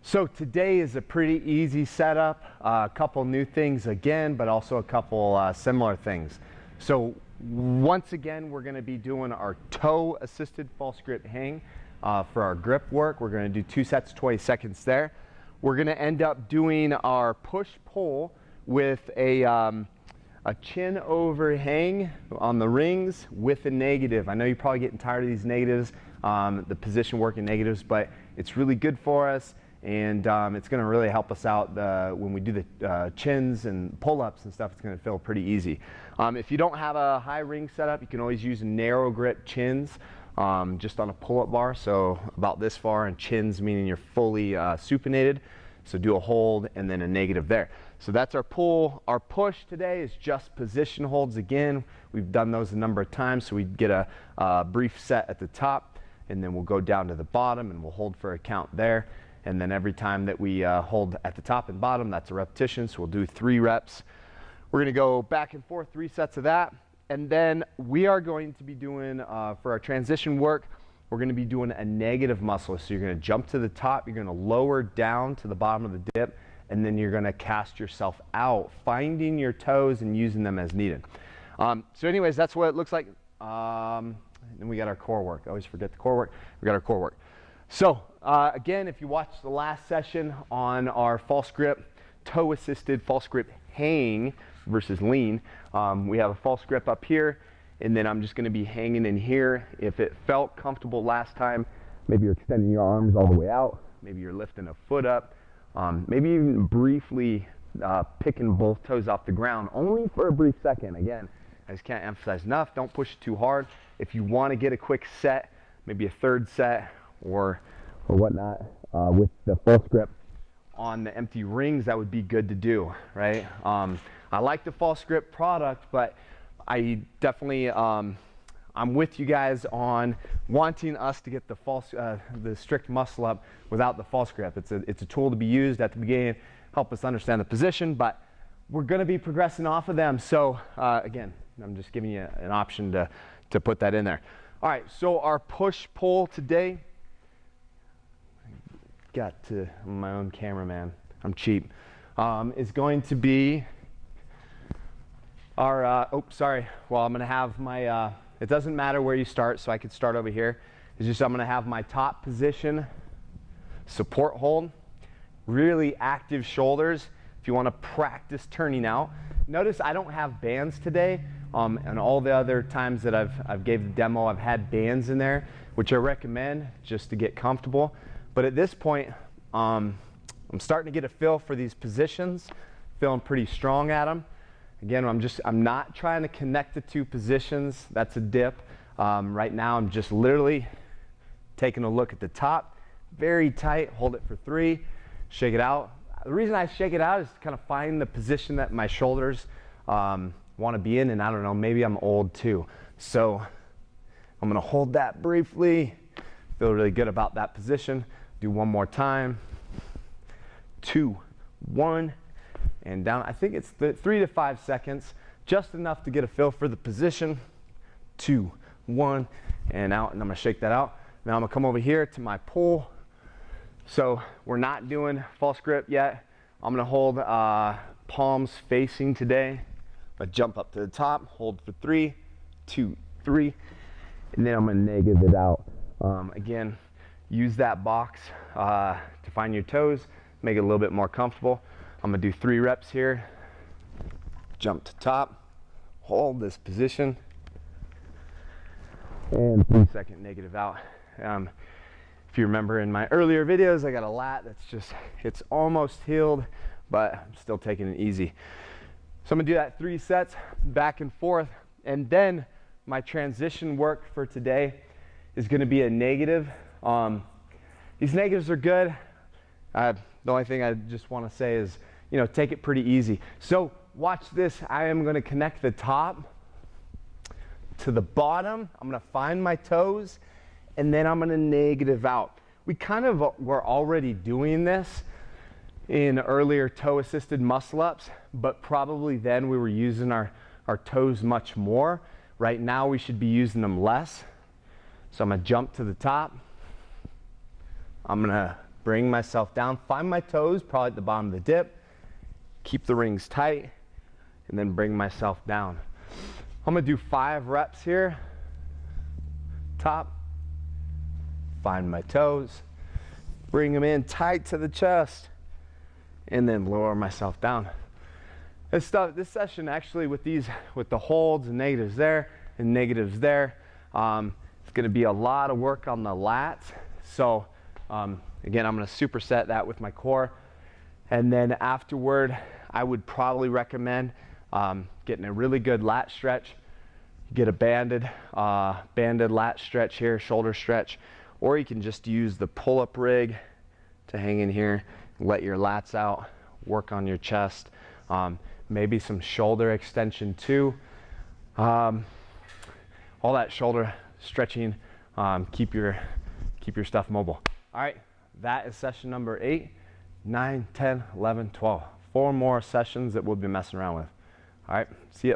So today is a pretty easy setup, a couple new things again, but also a couple similar things. So once again, we're going to be doing our toe assisted false grip hang for our grip work. We're going to do 2 sets, 20 seconds there. We're going to end up doing our push pull with a chin over hang on the rings with a negative. I know you're probably getting tired of these negatives, the position work in negatives, but it's really good for us. And it's going to really help us out when we do the chins and pull-ups and stuff. It's going to feel pretty easy. If you don't have a high ring setup, you can always use narrow grip chins just on a pull-up bar, so about this far, and chins meaning you're fully supinated. So do a hold and then a negative there. So that's our pull. Our push today is just position holds again. We've done those a number of times, so we get a brief set at the top, and then we'll go down to the bottom and we'll hold for a count there. And then every time that we hold at the top and bottom, that's a repetition, so we'll do 3 reps. We're going to go back and forth, 3 sets of that. And then we are going to be doing, for our transition work, we're going to be doing a negative muscle. So you're going to jump to the top, you're going to lower down to the bottom of the dip, and then you're going to cast yourself out, finding your toes and using them as needed. So anyways, that's what it looks like. And we got our core work. I always forget the core work. We got our core work. So again, if you watched the last session on our false grip, toe assisted false grip hang versus lean, we have a false grip up here, and then I'm just going to be hanging in here. If it felt comfortable last time, maybe you're extending your arms all the way out, maybe you're lifting a foot up, maybe even briefly picking both toes off the ground, only for a brief second. Again, I just can't emphasize enough, don't push it too hard. If you want to get a quick set, maybe a 3rd set or whatnot with the false grip on the empty rings, that would be good to do, right? I like the false grip product, but I definitely I'm with you guys on wanting us to get the strict muscle up without the false grip. It's a tool to be used at the beginning, help us understand the position, but we're going to be progressing off of them. So again, I'm just giving you an option to put that in there. All right, so our push pull today. I'm my own cameraman, I'm cheap, is going to be our, I'm going to have my, it doesn't matter where you start, so I could start over here. It's just I'm going to have my top position, support hold, really active shoulders if you want to practice turning out. Notice I don't have bands today, and all the other times that I've gave the demo, I've had bands in there, which I recommend just to get comfortable. But at this point, I'm starting to get a feel for these positions, feeling pretty strong at them. Again, I'm not trying to connect the 2 positions. That's a dip. Right now, I'm just literally taking a look at the top, very tight, hold it for 3, shake it out. The reason I shake it out is to kind of find the position that my shoulders want to be in, and I don't know, maybe I'm old too. So I'm going to hold that briefly, feel really good about that position. Do one more time. 2, 1, and down. I think it's 3 to 5 seconds, just enough to get a feel for the position. 2, 1, and out, and I'm going to shake that out. Now I'm going to come over here to my pull. So we're not doing false grip yet. I'm going to hold palms facing today. I jump up to the top, hold for 3, 2, 3, and then I'm going to negative it out. Again, use that box to find your toes, make it a little bit more comfortable. I'm going to do 3 reps here. Jump to top, hold this position, and 3-second negative out. If you remember in my earlier videos, I got a lat that's just, it's almost healed, but I'm still taking it easy. So I'm going to do that 3 sets, back and forth, and then my transition work for today is going to be a negative. These negatives are good. The only thing I just want to say is, take it pretty easy. So watch this. I am going to connect the top to the bottom. I'm going to find my toes, and then I'm going to negative out. We kind of were already doing this in earlier toe-assisted muscle-ups, but probably then we were using our toes much more. Right now we should be using them less. So I'm going to jump to the top. I'm going to bring myself down, find my toes, probably at the bottom of the dip, keep the rings tight, and then bring myself down. I'm gonna do 5 reps here. Top, find my toes, bring them in tight to the chest, and then lower myself down. This session actually with the holds and negatives there and negatives there, it's gonna be a lot of work on the lats. So again, I'm gonna superset that with my core. And then afterward, I would probably recommend getting a really good lat stretch. Get a banded lat stretch here, shoulder stretch, or you can just use the pull-up rig to hang in here, let your lats out, work on your chest, maybe some shoulder extension too. All that shoulder stretching, keep your stuff mobile. All right, that is session number 8, 9, 10, 11, 12. 4 more sessions that we'll be messing around with. All right, see ya.